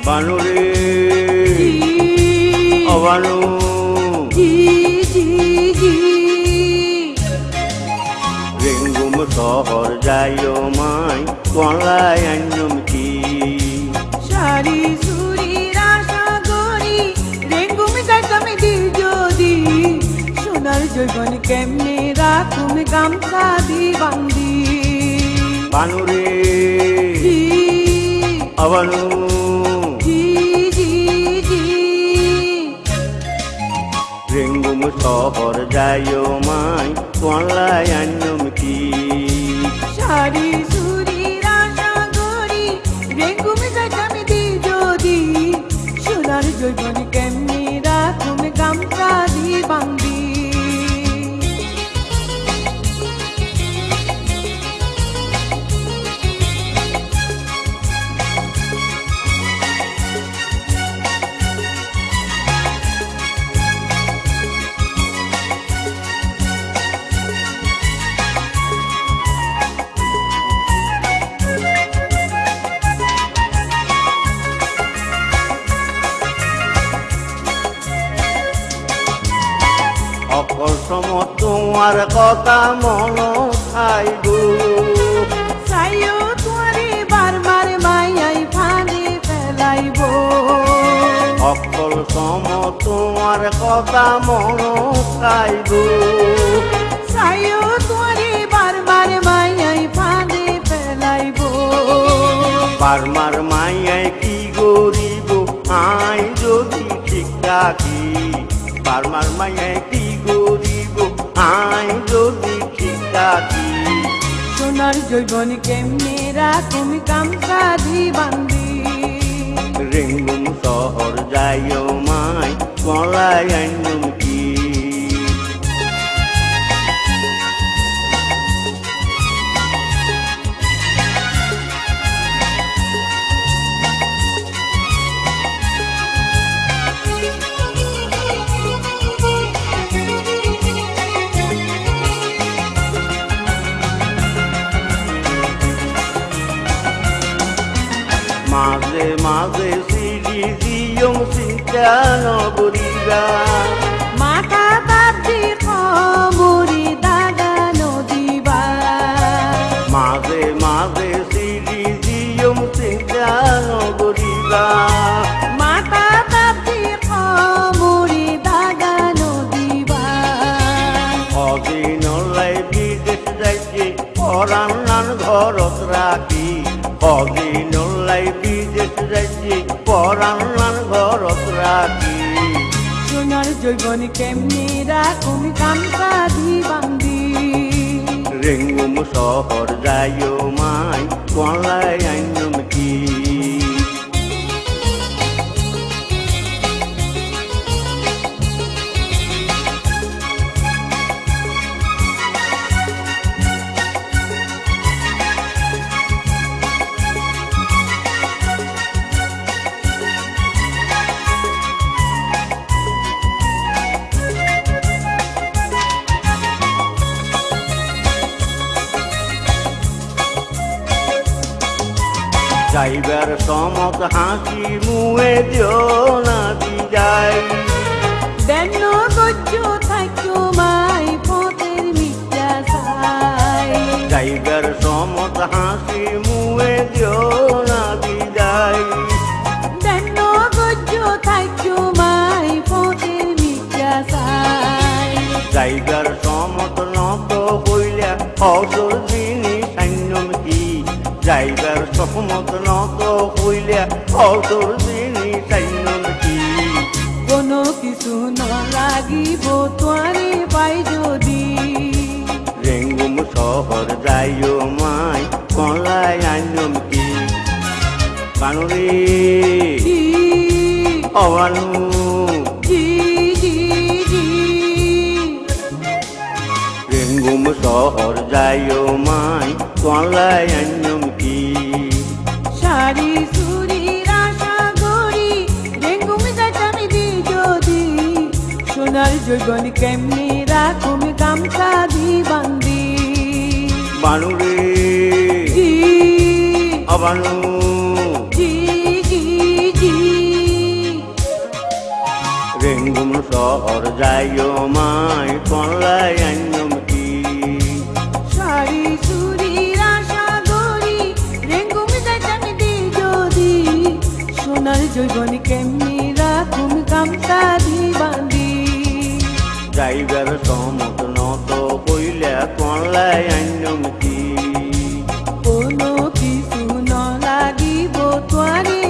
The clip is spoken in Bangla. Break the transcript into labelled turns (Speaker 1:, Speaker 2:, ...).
Speaker 1: বানুরে
Speaker 2: জি
Speaker 1: অবানু
Speaker 2: জি জি জি
Speaker 1: রেঙ্গুম শহর যাইও মাই কলাই আঞ্জুম কি
Speaker 2: সারি সুরির আশা করি রেঙ্গুম যাইতাম দি যদি সোনার জৈবন কেমনে রাখুম গামছা দি বান্দি
Speaker 1: বানুরে
Speaker 2: জি
Speaker 1: অবানু
Speaker 2: জি জি জি
Speaker 1: রেঙ্গুম শহর যাইও মাই কলাই আঞ্জুম কি
Speaker 2: সারি সুরির আশা করি রেঙ্গুম যাইতাম দি যদি সোনার জৈবন কেমনে রাখুম গামছা দি বান্দি
Speaker 1: অকল সম তোমার কথা মন খাইব
Speaker 2: সাইও তোরে বারবার মাইয়াই ফাঁদে ফেলাইব
Speaker 1: অকল সম তোমার কথা মন খাইব
Speaker 2: সাইও তোরে বারবার মাইয়াই ফাঁদে ফেলাইব
Speaker 1: বারমার মাইয়াই কি গরিব আই যদি ঠিক রাখি বারমার মাইয়াই কি গরিব আই যদি ঠিক রাখি
Speaker 2: সোনার জৈবন কেমনে রাখুম গামছা দি বান্দি
Speaker 1: রেঙ্গুম শহর যাইও মাই কলাই আঞ্জুম কি মাঝে মাঝে সিঁড়ি দিয়ম চিন্তা নগরিবা
Speaker 2: মাথা বাপি কমরি দাদা নদীবা
Speaker 1: মাঝে মাঝে সিঁড়ি দিয়ম চিন্তা নগরিবা
Speaker 2: মাথা বাপি কমরি দাদা নদীবা
Speaker 1: অদিনলাই বিদেশ যাইছে পরান্নান ঘরত রাখি অদিনলাই বিদেশ যাইছে পরান্নান ঘরত রাখি
Speaker 2: সোনার জৈবন কেমনে রাখুম গামছা দি বান্দি
Speaker 1: রেঙ্গুম শহর যাইও মাই কলাই আঞ্জুম কি যাইবার সমত হাসি মুয়ে দিও না যাই
Speaker 2: দেন গজ্জ থাকো মাই পথের মিথ্যা চাই
Speaker 1: যাইবার সমত হাসি মুয়ে দিও না যাই
Speaker 2: দেন গজ্জ থাকো মাই পথের মিথ্যা চাই
Speaker 1: যাইবার সমত নত হইলা অসর দিনী সান্যম কি যাইবার সমত নত হইলা অসর দিনী সান্যম কি
Speaker 2: কোনো কিছু ন লাগিব তোয়ারে পাই যদি
Speaker 1: রেঙ্গুম শহর যাইও মাই কলাই আঞ্জুম কি বানুরে
Speaker 2: জি
Speaker 1: অবানু
Speaker 2: জি জি জি
Speaker 1: রেঙ্গুম শহর যাইও মাই কলাই আঞ্জুম কি
Speaker 2: সারি সুরির আশা করি রেঙ্গুম যাইতাম দি যদি সোনার জৈবন কেমনে রাখুম গামছা দি বান্দি
Speaker 1: বানুরে
Speaker 2: জি
Speaker 1: অবানু
Speaker 2: জি জি জি
Speaker 1: ঘর যাইও মাই কলাই আইনম কি
Speaker 2: শাড়ি চুরির আশা করি রেঙ্গুম যাইতাম দি যদি সোনার জৈবন কেমনি রাখুম গামছা দি বাঁধি
Speaker 1: যাইবার সমত নত কইলে কলাই আইনম কি
Speaker 2: কোনো কিছু ন লাগিব তোয়ারে